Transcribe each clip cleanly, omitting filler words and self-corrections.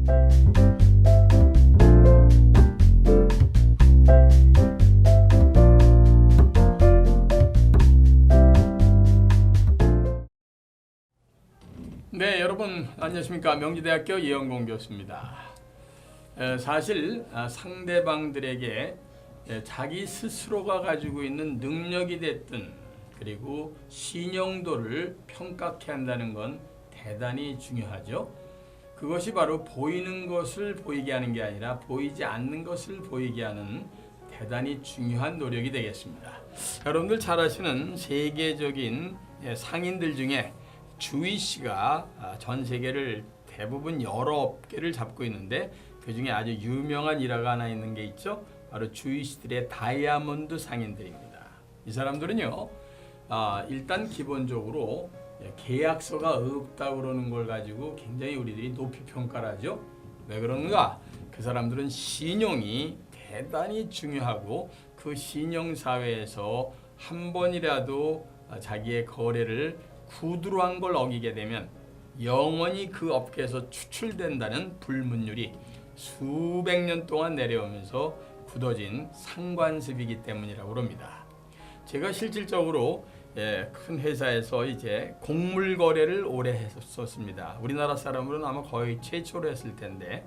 네, 여러분 안녕하십니까? 명지대학교 이영공 교수입니다. 사실 상대방들에게 자기 스스로가 가지고 있는 능력이 됐든 그리고 신용도를 평가해야 한다는 건 대단히 중요하죠. 그것이 바로 보이는 것을 보이게 하는 게 아니라 보이지 않는 것을 보이게 하는 대단히 중요한 노력이 되겠습니다. 여러분들 잘 아시는 세계적인 상인들 중에 주이 씨가 전 세계를 대부분 여러 업계를 잡고 있는데 그 중에 아주 유명한 일화가 하나 있는 게 있죠. 바로 주이 씨들의 다이아몬드 상인들입니다. 이 사람들은요, 일단 기본적으로 계약서가 없다고 그러는 걸 가지고 굉장히 우리들이 높이 평가를 하죠. 왜 그런가? 그 사람들은 신용이 대단히 중요하고 그 신용사회에서 한 번이라도 자기의 거래를 구두로 한 걸 어기게 되면 영원히 그 업계에서 추출된다는 불문율이 수백 년 동안 내려오면서 굳어진 상관습이기 때문이라고 합니다. 제가 실질적으로 큰 회사에서 이제 곡물 거래를 오래 했었습니다. 우리나라 사람으로는 아마 거의 최초로 했을 텐데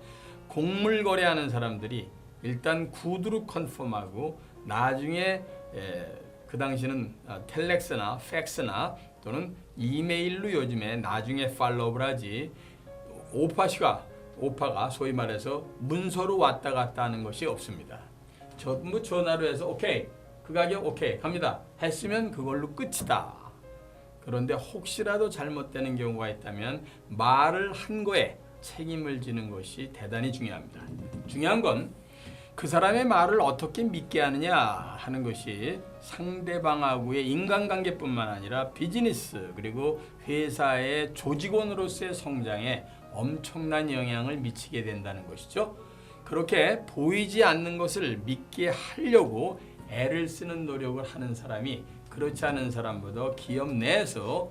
곡물 거래하는 사람들이 일단 구두로 컨펌하고 나중에 그 당시는 텔렉스나 팩스나 또는 이메일로 요즘에 나중에 팔로우를 하지 오파가 소위 말해서 문서로 왔다 갔다 하는 것이 없습니다. 전부 전화로 해서 오케이 그 가격 오케이 갑니다 했으면 그걸로 끝이다. 그런데 혹시라도 잘못되는 경우가 있다면 말을 한 거에 책임을 지는 것이 대단히 중요합니다. 중요한 건 그 사람의 말을 어떻게 믿게 하느냐 하는 것이 상대방하고의 인간관계뿐만 아니라 비즈니스 그리고 회사의 조직원으로서의 성장에 엄청난 영향을 미치게 된다는 것이죠. 그렇게 보이지 않는 것을 믿게 하려고 애를 쓰는 노력을 하는 사람이 그렇지 않은 사람보다 기업 내에서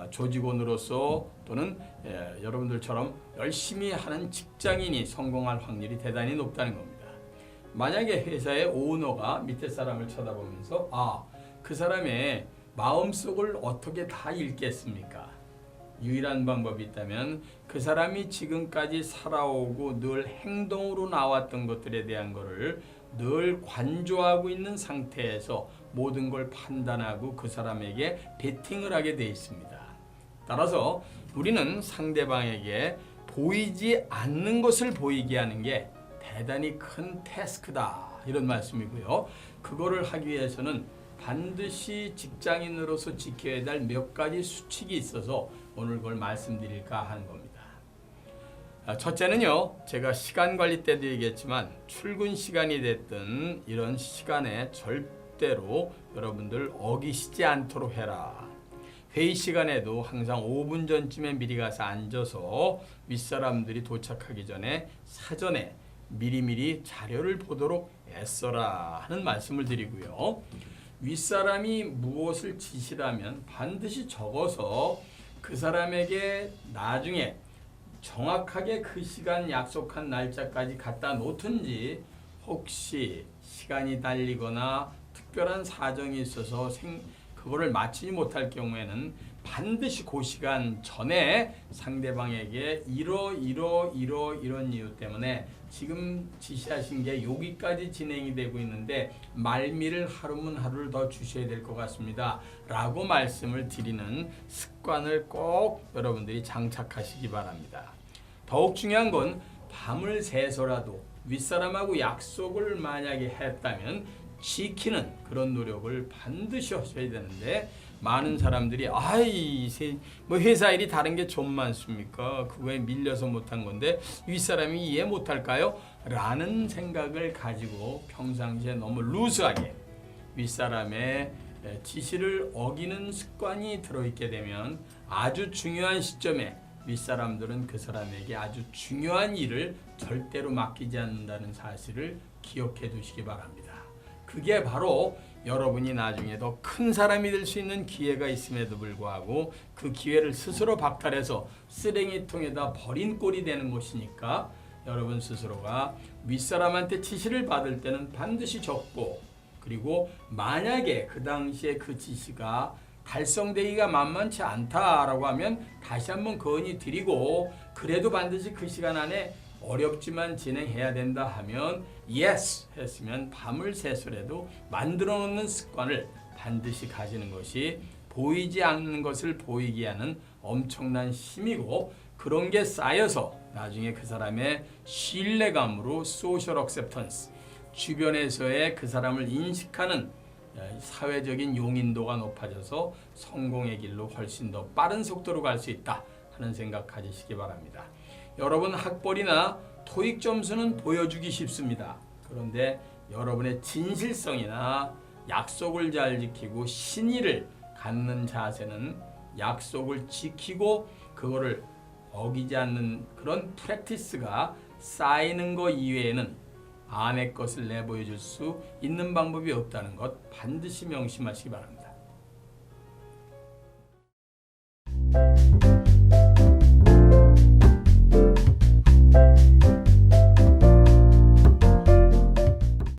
조직원으로서 또는 여러분들처럼 열심히 하는 직장인이 성공할 확률이 대단히 높다는 겁니다. 만약에 회사의 오너가 밑에 사람을 쳐다보면서 그 사람의 마음속을 어떻게 다 읽겠습니까? 유일한 방법이 있다면 그 사람이 지금까지 살아오고 늘 행동으로 나왔던 것들에 대한 것을 늘 관조하고 있는 상태에서 모든 걸 판단하고 그 사람에게 베팅을 하게 되어 있습니다. 따라서 우리는 상대방에게 보이지 않는 것을 보이게 하는 게 대단히 큰 태스크다 이런 말씀이고요. 그거를 하기 위해서는 반드시 직장인으로서 지켜야 될 몇 가지 수칙이 있어서 오늘 그걸 말씀드릴까 하는 겁니다. 첫째는요, 제가 시간 관리 때도 얘기했지만 출근 시간이 됐든 이런 시간에 절대로 여러분들 어기시지 않도록 해라. 회의 시간에도 항상 5분 전쯤에 미리 가서 앉아서 윗사람들이 도착하기 전에 사전에 미리미리 자료를 보도록 애써라 하는 말씀을 드리고요. 윗사람이 무엇을 지시라면 반드시 적어서 그 사람에게 나중에 정확하게 그 시간 약속한 날짜까지 갖다 놓든지 혹시 시간이 달리거나 특별한 사정이 있어서 그거를 마치지 못할 경우에는 반드시 그 시간 전에 상대방에게 이런 이유 때문에 지금 지시하신 게 여기까지 진행이 되고 있는데 말미를 하루면 하루를 더 주셔야 될 것 같습니다 라고 말씀을 드리는 습관을 꼭 여러분들이 장착하시기 바랍니다. 더욱 중요한 건 밤을 새서라도 윗사람하고 약속을 만약에 했다면 지키는 그런 노력을 반드시 하셔야 되는데 많은 사람들이 회사 일이 다른 게 좀 많습니까? 그거에 밀려서 못한 건데 윗사람이 이해 못할까요? 라는 생각을 가지고 평상시에 너무 루즈하게 윗사람의 지시를 어기는 습관이 들어있게 되면 아주 중요한 시점에 윗사람들은 그 사람에게 아주 중요한 일을 절대로 맡기지 않는다는 사실을 기억해 두시기 바랍니다. 그게 바로 여러분이 나중에 더 큰 사람이 될 수 있는 기회가 있음에도 불구하고 그 기회를 스스로 박탈해서 쓰레기통에다 버린 꼴이 되는 것이니까 여러분 스스로가 윗사람한테 지시를 받을 때는 반드시 적고, 그리고 만약에 그 당시에 그 지시가 달성되기가 만만치 않다라고 하면 다시 한번 건의 드리고, 그래도 반드시 그 시간 안에 어렵지만 진행해야 된다 하면 yes 했으면 밤을 새서라도 만들어 놓는 습관을 반드시 가지는 것이 보이지 않는 것을 보이게 하는 엄청난 힘이고, 그런 게 쌓여서 나중에 그 사람의 신뢰감으로 소셜 액셉턴스, 주변에서의 그 사람을 인식하는 사회적인 용인도가 높아져서 성공의 길로 훨씬 더 빠른 속도로 갈 수 있다 하는 생각 가지시기 바랍니다. 여러분 학벌이나 토익 점수는 보여주기 쉽습니다. 그런데 여러분의 진실성이나 약속을 잘 지키고 신의를 갖는 자세는 약속을 지키고 그거를 어기지 않는 그런 프랙티스가 쌓이는 것 이외에는 아내 것을 내보여줄 수 있는 방법이 없다는 것 반드시 명심하시기 바랍니다.